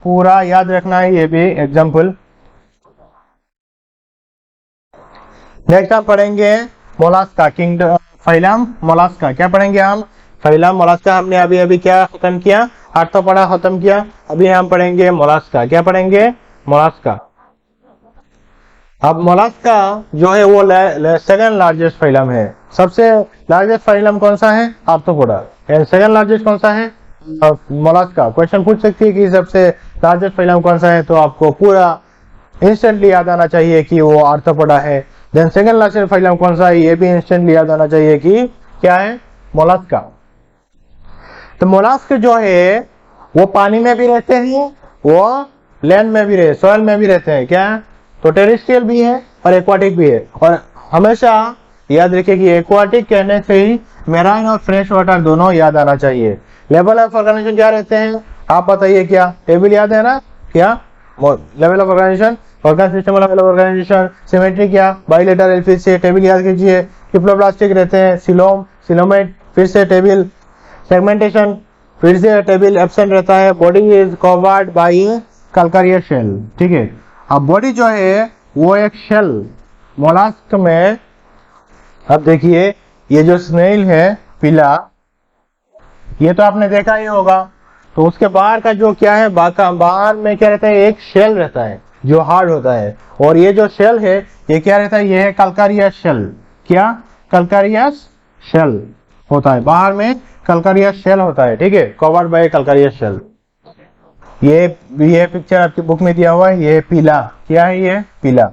पूरा याद रखना है, ये भी एग्जाम्पल। नेक्स्ट हम पढ़ेंगे मोलास्का किंगडम, फाइलम मोलास्का। क्या पढ़ेंगे हम? Phylum Mollusca. हमने अभी अभी क्या खत्म किया? आर्थ्रोपोडा खत्म किया। अभी हम पढ़ेंगे मोलास्का। क्या पढ़ेंगे? मोलास्का। अब मोलास्का जो है वो सेकंड लार्जेस्ट फाइलम है। सबसे लार्जेस्ट फाइलम कौन सा है? आर्थ्रोपोडा। एंड सेकंड लार्जेस्ट कौन सा है? मोलास्का। क्वेश्चन पूछ सकती है कि सबसे लार्जेस्ट फाइलम कौन सा है, तो आपको पूरा इंस्टेंटली याद आना चाहिए कि वो आर्थ्रोपोडा है। देन सेकंड लार्जेस्ट फाइलम कौन सा है, ये भी इंस्टेंटली याद आना चाहिए कि क्या है? मोलास्का। तो मोलास्क जो है वो पानी में भी रहते हैं, वो लैंड में भी रहते, सॉइल में भी रहते हैं। क्या? तो टेरेस्ट्रियल भी है और एक्वाटिक भी है। और हमेशा याद रखिए कि एक्वाटिक कहने से ही मेराइन और फ्रेश वाटर दोनों याद आना चाहिए। लेवल ऑफ ऑर्गेनाइजेशन क्या रहते हैं आप बताइए? क्या टेबल याद है ना? क्या level of organisation? Organ system level of organisation. Symmetry क्या? बाइलेटरल। फिर से टेबल याद कीजिए। डिप्लोप्लास्टिक रहते हैं, सिलोम, सिलोमेट। फिर से टेबल। सेगमेंटेशन, फिर से टेबल एब्सेंट रहता है। Body is covered by calcareous shell. ठीक है। अब बॉडी जो है वो एक शेल मोलास्क में। अब देखिए ये जो स्नेल है पीला, ये तो आपने देखा ही होगा। तो उसके बाहर का जो क्या है, बाहर में क्या रहता है? एक शेल रहता है जो हार्ड होता है। और ये जो शेल है ये क्या रहता है? ये है कैल्कारियस शेल। क्या? कैल्कारियस शेल होता है, बाहर में कैल्कारियस शेल होता है। ठीक है, कवर्ड बाय कैल्कारियस शेल। ये पिक्चर आपकी बुक में दिया हुआ है। ये पीला क्या है? ये पीला,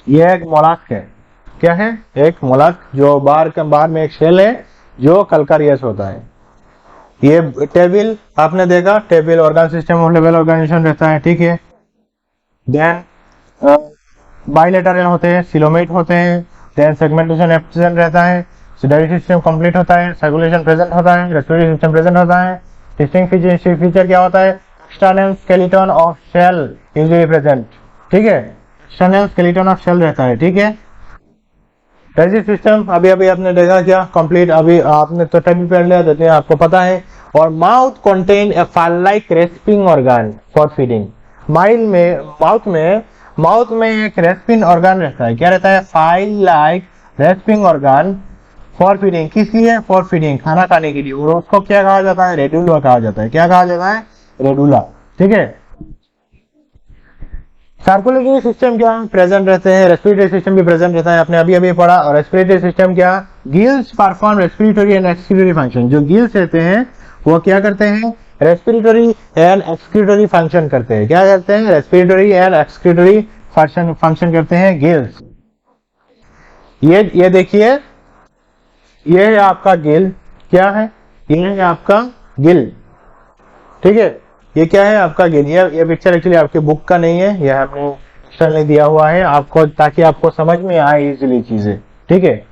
ये एक मोलास्क है। क्या है? एक मोलास्क जो बाहर में एक शेल है जो कैल्कारियस होता है। ये टेबल आपने देखा, table organ system of level organisation रहता है। ठीक है। देन बाइलेटरल होते हैं, सिलोमेट होते हैं। देन सेगमेंटेशन एब्सेंट रहता है। डाइजेस्टिव सिस्टम कंप्लीट होता है। सर्कुलेशन प्रेजेंट होता है। रेस्पिरेटरी सिस्टम प्रेजेंट होता है। डिस्टिंक्ट फीचर क्या होता है? External skeleton of shell usually present. ठीक है, एक्सटर्नल स्केलेटन ऑफ शेल रहता है। ठीक है। डाइजेस्टिव सिस्टम अभी अभी आपने देखा क्या? कंप्लीट। अभी आपने तो टेबल पढ़ लिया, देते हैं आपको पता है। और mouth contain a file like respiring organ for feeding. Mouth में एक रेस्पिंग ऑर्गन रहता है। क्या रहता है? File like respiring organ for feeding. किस लिए? फॉर फीडिंग, खाना खाने के लिए। और उसको क्या कहा जाता है? रेडुला कहा जाता है। क्या कहा जाता है? रेडुला। ठीक है। सर्कुलेटरी सिस्टम क्या प्रेजेंट रहते हैं? रेस्पिरेटरी सिस्टम भी प्रेजेंट रहता है, आपने अभी अभी पढ़ा। और रेस्पिरेटरी सिस्टम क्या? Gills perform respiratory and excretory function. जो गिल्स रहते हैं वो क्या करते हैं? रेस्पिरेटरी एंड एक्सक्रीटरी फंक्शन करते हैं। क्या करते हैं? रेस्पिरेटरी एंड एक्सक्रीटरी फंक्शन करते हैं गिल्स। ये देखिए, ये है आपका गिल। क्या है? ये है आपका गिल। ठीक है, ये क्या है? आपका गिल। ये पिक्चर एक्चुअली आपके बुक का नहीं है, ये हमने एक्सटर्नली दिया हुआ है आपको, ताकि आपको समझ में आए इजीली चीजें। ठीक है।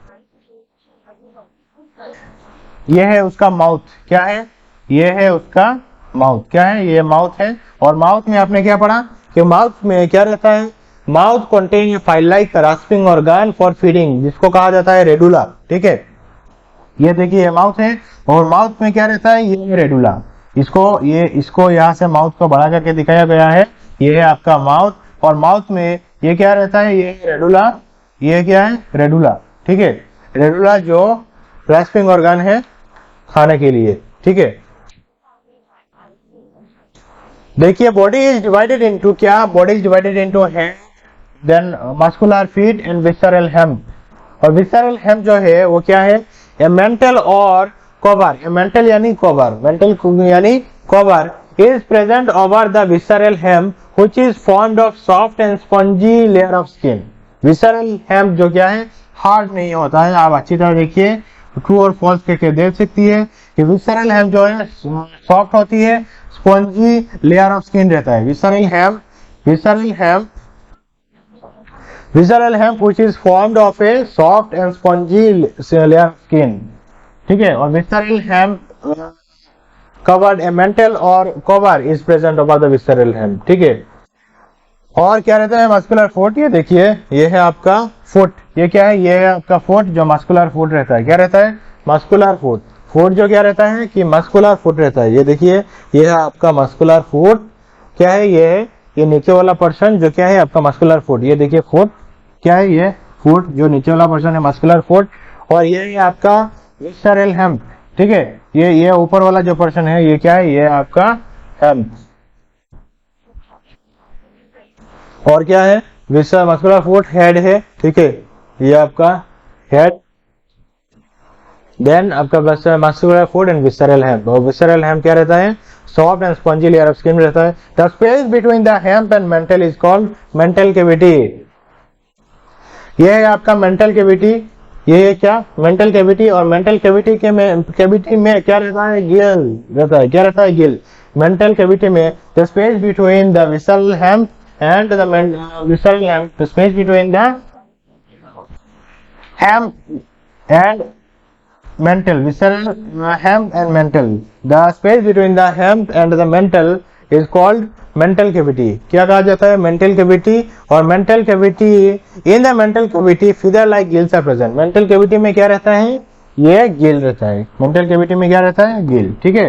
ये है उसका माउथ। क्या है? ये है उसका माउथ। क्या है? ये माउथ है। और माउथ में आपने क्या पढ़ा कि माउथ में क्या रहता है? Mouth contain a file like rasping organ for feeding, जिसको कहा जाता है रेडुला। ठीक है। ये देखिए ये माउथ है और माउथ में क्या रहता है? ये रेडुला। इसको यहाँ से माउथ को बड़ा करके दिखाया गया है। ये है आपका माउथ। और माउथ में ये क्या रहता है? ये रेडुला। ये क्या है? रेडुला। ठीक है। रेडुला जो ग्रास्पिंग ऑर्गन है खाने के लिए। ठीक है। देखिए बॉडी इज डिवाइडेड इनटू क्या? Body is divided into head, then muscular feet and visceral hump. और विसरल हेम्प जो है वो क्या है? ए मेंटल और कवर। ए मेंटल यानी कवर, मेंटल यानी cover is present over the visceral hem which is formed of soft and spongy layer of skin. visceral hem जो क्या है? हार्ड नहीं होता है। आप अच्छी तरह देखिए, ट्रू और फॉल्स करके देख सकती है कि visceral hem जो है सॉफ्ट होती है, स्पॉन्जी लेयर ऑफ स्किन रहता है। visceral hem which is formed of a soft and spongy layer of skin. ठीक है। और visceral hem covered a mantle और cover is present over the visceral hem. ठीक है। और क्या रहता है? Muscular foot. ये देखिए, ये है आपका फुट। ये क्या है? ये है आपका फुट जो मस्कुलर फुट रहता है। क्या रहता है? Muscular foot. फुट जो क्या रहता है कि मस्कुलर फुट रहता है। ये देखिए, ये है आपका मस्कुलर फुट। क्या है ये नीचे वाला पोर्शन जो क्या है आपका मस्कुलर फुट। ये देखिए फुट क्या है, ये फुट जो नीचे वाला पोर्शन है मस्कुलर फुट। और ये है आपका विसरल हेम्प, ठीक है। ये ऊपर वाला जो पोर्शन है ये क्या है, ये आपका हेम्प। और क्या है, विसरल मस्कुलर फुट हेड है, ठीक है, ये आपका हेड। देन आपका muscular foot and visceral hump. और विसरल हेम्प क्या रहता है, soft and spongy layer of skin रहता है। The space between the hemp and mental is called mantle cavity. ये है आपका मेंटल कैविटी। ये है क्या, मेंटल कैविटी। और मेंटल कैविटी कैविटी में क्या रहता है, गिल रहता है। क्या रहता है, गिल। मेंटल कैविटी में the space between the visceral hemp and the visceral hemp, the space between the hemp and mental, visceral, hemp and mental. The space between the hemp and the mental is called mental cavity. क्या कहा जाता है, mental cavity। और mental cavity, in the mental cavity feather like gills are present. mental cavity में क्या रहता है, ये गिल रहता है। mental cavity में क्या रहता है, गिल, ठीक है।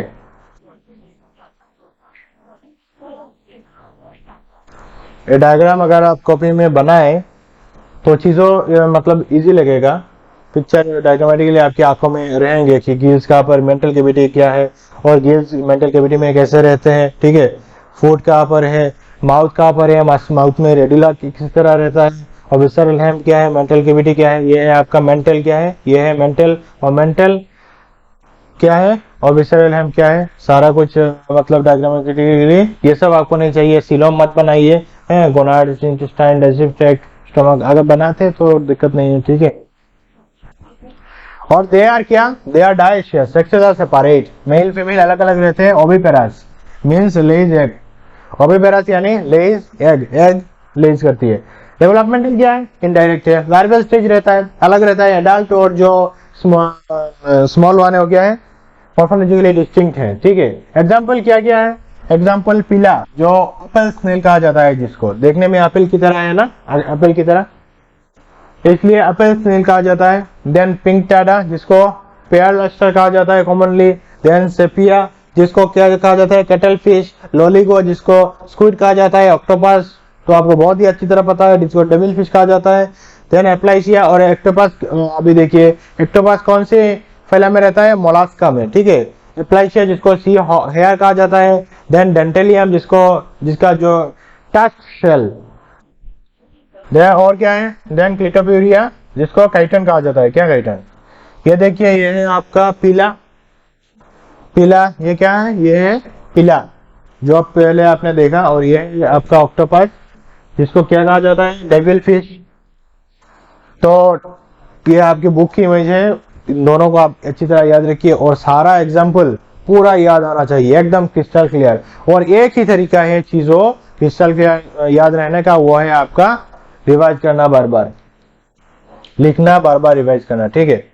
ये डायग्राम अगर आप कॉपी में बनाए तो चीजों मतलब इजी लगेगा। पिक्चर डायग्रामेटिकली आपकी आंखों में रहेंगे कि गिल्स कहाँ पर, मेंटल कैविटी क्या है और गिल्स मेंटल कैविटी में कैसे रहते हैं, ठीक है। फूड कहाँ पर है, माउथ कहाँ पर है, माउथ में रेडिला किस तरह रहता है, और विसरल हेम्प क्या है, मेंटल कैविटी क्या है, ये है आपका मेंटल क्या है, ये है मेंटल। और मेंटल क्या है और विसरल हेम्प क्या है, सारा कुछ मतलब डायग्रामेटिकली ये सब आपको नहीं चाहिए। सीलोम मत बनाइए, gonads, intestine, digestive tract, stomach अगर बनाते तो दिक्कत नहीं है, ठीक है। और दे आर क्या, they are dioecious, sexes are separate, male female अलग अलग रहते हैं। Oviparous means lays egg, oviparous यानी लेज एग, एग लेज करती है। डेवलपमेंटल क्या है, इनडायरेक्ट है। लार्वल स्टेज रहता है, अलग रहता है। एडल्ट और जो स्मॉल वन हो गया है, मॉर्फोलॉजिकली डिस्टिंक्ट है, ठीक है। एग्जांपल क्या क्या है, एग्जांपल पीला जो एप्पल स्नेल कहा जाता है, जिसको देखने में एप्पल की तरह है ना, एप्पल की तरह, इसलिए एप्पल स्नेल कहा जाता है। देन पिंक टाडा जिसको पेयर लस्टर कहा जाता है कॉमनली। देन सेपिया जिसको क्या कहा जाता है, कैटल फिश। लोलिगो जिसको स्क्विड कहा जाता है। ऑक्टोपस तो आपको बहुत ही अच्छी तरह पता है, जिसको डेविल फिश कहा जाता है। देन एप्लाइसिया और एक्टोपस, अभी देखिए एक्टोपस कौन से फैला में रहता है, मोलास्का में, ठीक है। एप्लाइसिया जिसको सी हेयर कहा जाता है। देन डेंटेलियम जिसका जो टच शेल। और क्या है, देन क्लिटोप्यूरिया जिसको काइटन कहा जाता है। क्या काइटन, ये देखिए ये है आपका पीला। पीला ये क्या है, ये है पीला जो पहले आपने देखा। और ये है आपका ऑक्टोपस जिसको क्या कहा जाता है, डेविल फिश। तो ये आपकी बुक की इमेज है, इन दोनों को आप अच्छी तरह याद रखिए और सारा एग्जाम्पल पूरा याद आना चाहिए, एकदम क्रिस्टल क्लियर। और एक ही तरीका है चीजों क्रिस्टल क्लियर याद रहने का, वो है आपका रिवाइज करना, बार बार लिखना, बार बार रिवाइज करना, ठीक है।